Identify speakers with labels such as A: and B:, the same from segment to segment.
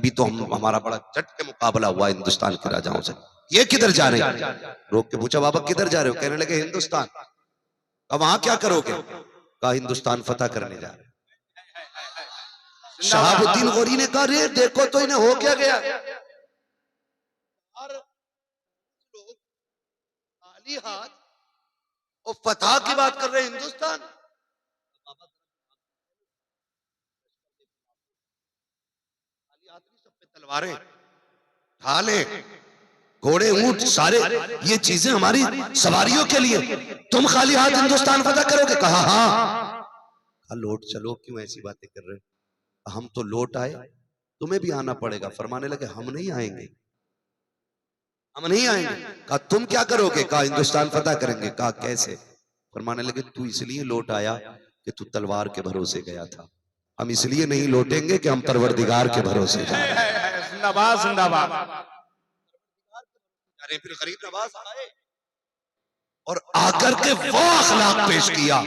A: अभी तो हमारा बड़ा झट के मुकाबला हुआ हिंदुस्तान के राजाओं से, ये किधर जा रहे हैं? रोक के पूछा बाबा किधर जा रहे हो? कहने लगे हिंदुस्तान। अब वहां क्या करोगे? कहा हिंदुस्तान फतह करने जा रहे। शहाबुद्दीन गौरी ने कहा रे देखो तो इन्हें हो क्या गया, खाली हाथ और फतह की बात कर रहे हैं हिंदुस्तान। खाली हाथ नहीं, सब पे तलवारें, ढाले, घोड़े, ऊंट, सारे ये चीजें हमारी सवारियों के लिए, तुम खाली हाथ हिंदुस्तान फतह करोगे? कहा हाँ। लौट चलो, क्यों ऐसी बातें कर रहे हो? हम तो लौट आए, तुम्हें भी आना पड़ेगा। फरमाने लगे हम नहीं आएंगे, हम नहीं आएंगे। कहा तुम क्या करोगे? कहा हिंदुस्तान फतह करेंगे। कहा कैसे? फरमाने लगे तू इसलिए लौट आया कि तू तलवार के भरोसे गया था, हम इसलिए नहीं लौटेंगे कि हम परवरदिगार के भरोसे जा रहे हैं। जिंदाबाद जिंदाबाद। फिर गरीब नवाज आए और आकर के वो अखलाक पेश किया,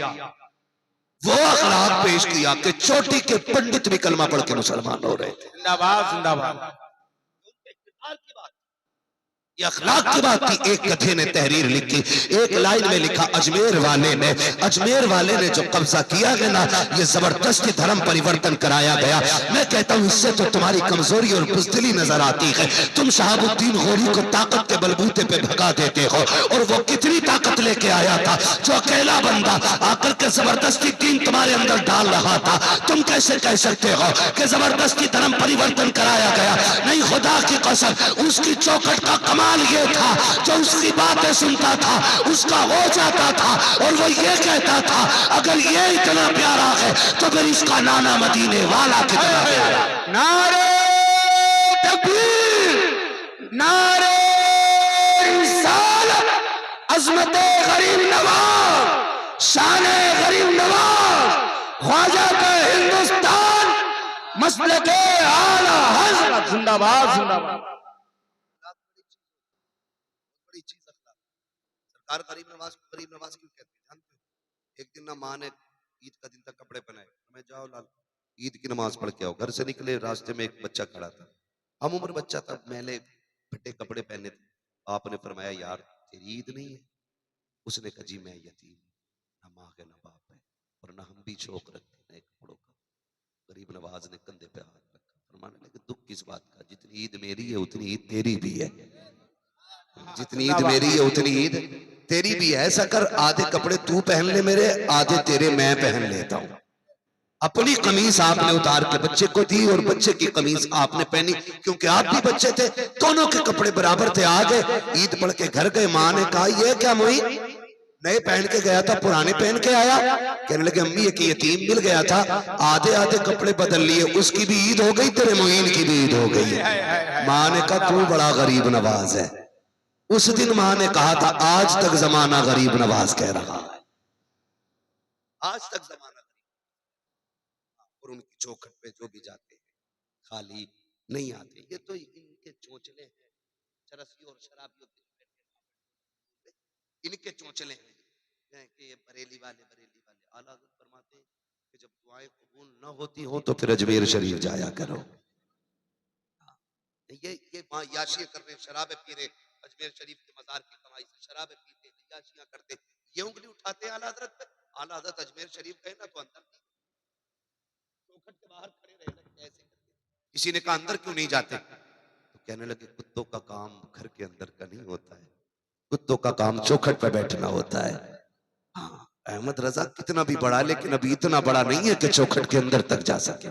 A: वो अखलाक पेश किया कि चोटी के पंडित भी कलमा पढ़ के मुसलमान हो रहे थे। जिंदाबाद जिंदाबाद। ये अखलाक की बात थी। एक कथे ने तहरीर लिखी, एक लाइन में लिखा अजमेर वाले ने जो कब्जा किया गया ना, ये जबरदस्ती धर्म परिवर्तन कराया गया। मैं कहता हूँ इससे तो तुम्हारी कमजोरी और बुज़दिली नजर आती है। तुम शहाबुद्दीन गौरी को ताकत के बलबूते पे भगा देते हो, और वो कितनी ताकत लेके आया था, जो अकेला बंदा आकर के जबरदस्ती दीन तुम्हारे अंदर डाल रहा था। तुम कैसे कह सकते हो कि जबरदस्ती धर्म परिवर्तन कराया गया? नहीं, खुदा की कसम, उसकी चौखट का कमाल ये था, जो उसकी बातें सुनता था उसका हो जाता था, और वो ये कहता था अगर ये इतना प्यारा है तो फिर इसका नाना मदीने वाला कितना प्यारा। नारे तकबीर, नारे रिसालत, अज़मते गरीब नवाज, शाने गरीब नवाज, ख्वाजा का हिंदुस्तान, मसलके आला हज़रत, जिंदाबाद जिंदाबाद। सरकार गरीब नवाज को गरीब नवाज क्यों कहते हैं जानते हो? एक दिन ना माँ ने ईद का दिन तक कपड़े पहनाए, मैं जाओ लाल ईद की नमाज पढ़ के आओ। घर से निकले, रास्ते में एक बच्चा खड़ा था, हम उम्र बच्चा था, मैले फटे कपड़े पहने थे। आपने फरमाया यार तेरी ईद नहीं है? उसने कहा जी मैं यतीम, ना माँ है ना बाप है, और ना हम भी शौक रखते नए कपड़ों का। गरीब नवाज ने कंधे पे हाथ रखा, फरमाने लगे दुख किस बात का, जितनी ईद मेरी है उतनी ईद तेरी भी है, जितनी ईद मेरी है उतनी ईद तेरी भी है। ऐसा कर आधे कपड़े तू पहन ले मेरे, आधे तेरे मैं पहन लेता हूं। अपनी कमीज आपने उतार के बच्चे को दी, और बच्चे की कमीज आपने पहनी, क्योंकि आप भी बच्चे थे, दोनों के कपड़े बराबर थे। आ गए, ईद पढ़ के घर गए, माँ ने कहा ये क्या मोई, नए पहन के गया था पुराने पहन के आया? कहने लगे अम्मी एक यतीम मिल गया था, आधे आधे कपड़े बदल लिए, उसकी भी ईद हो गई, तेरे मोइन की भी ईद हो गई है। माँ ने कहा तू बड़ा गरीब नवाज है। उस दिन मां ने कहा था आज तक जमाना गरीब नवाज कह रहा है, आज तक जमाना गरीब। और उनकी चौखट पे जो भी जाते हैं खाली नहीं आते। ये तो इनके चोंचले हैं, चरसी और शराबियों के, इनके चोंचले हैं कि ये बरेली वाले आला हज़रत फरमाते हैं कि जब दुआएं कबूल न होती हो तो फिर अजमेर शरीफ जाया करो। ये मां याशियां कर रहे, शराबे पी रहे, अजमेर शरीफ के मजार की कमाई से शराबे पीते, याशियां करते, ये उंगली उठाते आला हज़रत पे। आला हज़रत अजमेर शरीफ गए ना तो अंदर चौखट के बाहर खड़े रहे, ऐसे करते। किसी ने कहा अंदर क्यों नहीं जाते? तो कहने लगे कुत्तों का काम घर के अंदर का नहीं होता है, कुत्तों का काम चौखट पे बैठना होता है। हाँ, अहमद रजा कितना भी बड़ा, लेकिन अभी इतना बड़ा नहीं है कि चौखट के अंदर तक जा सके।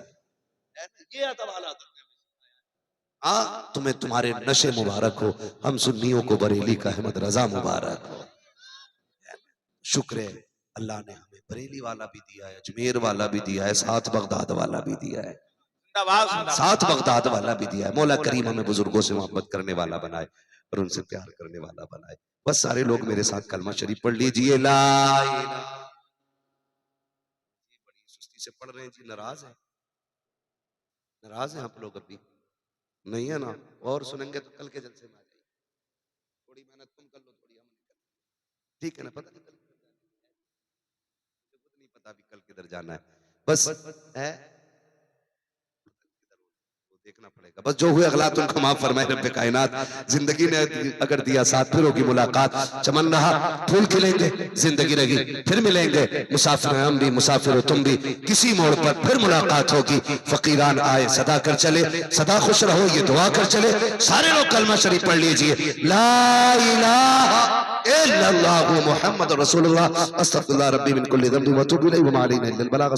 A: ये अदब आला हज़रत। हाँ, तुम्हें तुम्हारे नशे मुबारक हो, हम सुन्नियों को बरेली का अहमद रजा मुबारक हो। शुक्र है अल्लाह ने हमें बरेली वाला भी दिया है, अजमेर वाला भी दिया है, साथ बगदाद वाला भी दिया है, साथ बगदाद वाला भी दिया है। मौला करीम हमें बुजुर्गों से मोहब्बत करने वाला बनाए और उनसे प्यार करने वाला बनाए। बस सारे लोग मेरे साथ कलमा शरीफ पढ़ लीजिए। ला इलाहा। बड़ी सुस्ती से पढ़ रहे हैं जी, नाराज है, नाराज है आप लोग अभी नहीं है ना? और सुनेंगे तो कल के जलसे में आ जाइए। थोड़ी मेहनत तुम कर लो, थोड़ी हम कर, ठीक है ना? पता नहीं कल किधर जाना है, मुझे खुद नहीं पता अभी कल किधर जाना है, बस है देखना पड़ेगा। बस जो हुए अगलात उनको माफ फरमाए रब्बे कायनात। जिंदगी ने अगर दिया साथ फिर होगी मुलाकात। चमन रहा फूल खिलेंगे, जिंदगी रहेगी फिर मिलेंगे। मुसाफिर हम भी, मुसाफिर हो तुम भी, किसी मोड़ पर फिर मुलाकात होगी। फकीरान आए सदा कर चले, सदा खुश रहो ये दुआ कर चले। सारे लोग कलमा शरीफ पढ़ लीजिए, ला इलाहा इल्लल्लाहु मुहम्मद रसूलुल्लाह, अस्तगफिरुल्लाह रब्बी मिन कुल्ली ज़ंबि व अतूबु इलैहि व मा अलैना इल्लल बलाग।